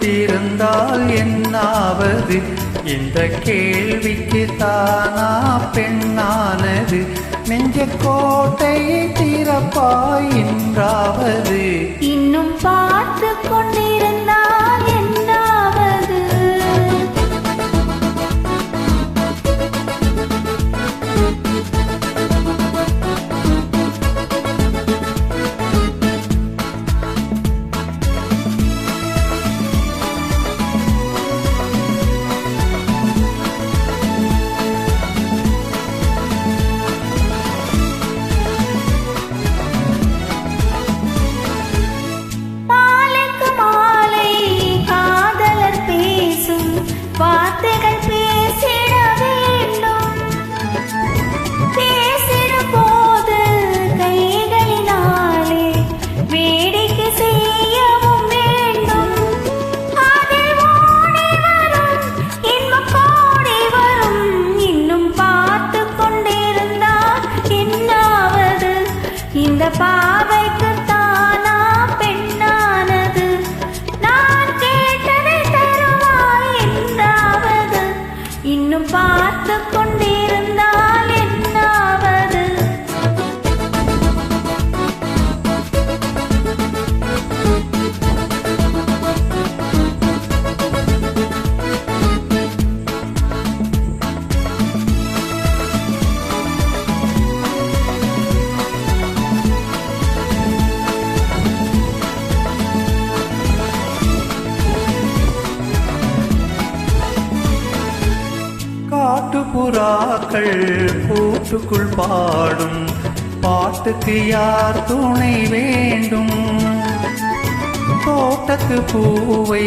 கொண்டிருந்தால் என்னாவது? இந்த கேள்விக்கு தானா பெண்ணானது? நெஞ்ச கோட்டையை திறப்பாய் என்றாவது? இன்னும் பார்த்து கொண்டிருந்தால் என்னாவது? வார்த்தைகள் பேசிட வேண்டும். பேசிடும் போது கைகளினாலே வேடிக்கை செய்யவும் வேண்டும். அதில் ஓடி வரும் இன்பம் கோடி வரும். இன்னும் பார்த்து கொண்டிருந்தால் என்னாவது? இந்த பாவைக்கு தானா பெண்ணானது? நான் கேட்டதை தருவாய் என்றாவது? இன்னும் பார்த்து கொண்டிருந்தால் என்னாவது? காட்டுப்புறாக்கள் கூட்டுக்குள் பாடும் பாட்டுக்கு யார் துணை வேண்டும்? தோட்டத்து பூவை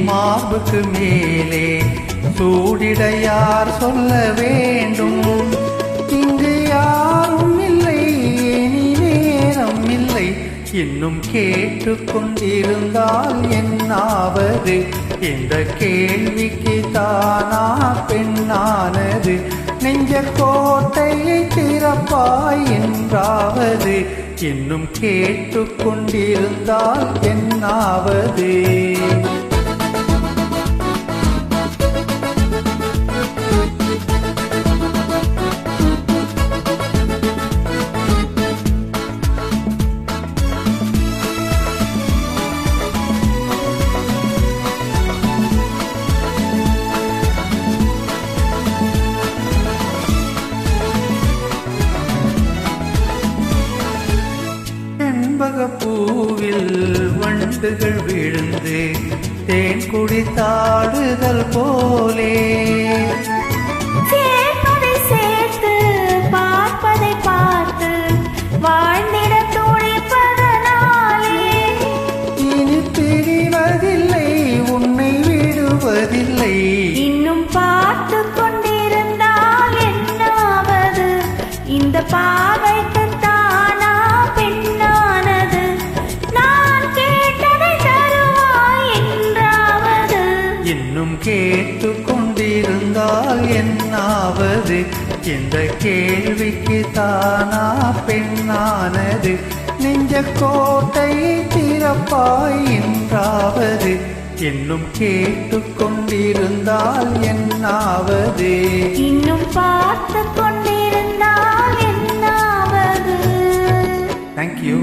மார்புக்கு மேலே சூடிட யார் சொல்ல வேண்டும்? இங்கு யாரும் இல்லை, இனி நேரம் இல்லை. இன்னும் கேட்டுக்கொண்டிருந்தால் என்னாவது? இந்த கேள்விக்கு தானா பெண்ணானது? நெஞ்ச கோட்டையை திறப்பாய் என்றாவது? இன்னும் கேட்டுக்கொண்டிருந்தால் என்னாவது? பூவில் வண்டுகள் விழுந்து தேன் குடித்தாடுதல் போலே சேர்ப்பதை சேர்த்து பார்ப்பதை பார்த்து வாழ்ந்திட துடிப்பதனாலே இனி பிரிவதில்லை, உன்னை விடுவதில்லை. இன்னும் பார்த்து கொண்டிருந்தால் என்னாவது? இந்த பாவைக்கு தானா பெண்ணானது? நான் கேட்டதை தருவாய் என்றாவது? இன்னும் கேட்டு கொண்டிருந்தால் என்னாவது? இந்த கேள்விக்கு தானா பெண்ணானது? நெஞ்ச கோட்டையை திறப்பாய் என்றாவது? இன்னும் கேட்டு கொண்டிருந்தால் என்னாவது? இன்னும் பார்த்து கொண்டிருந்தால் என்னாவது? Thank you.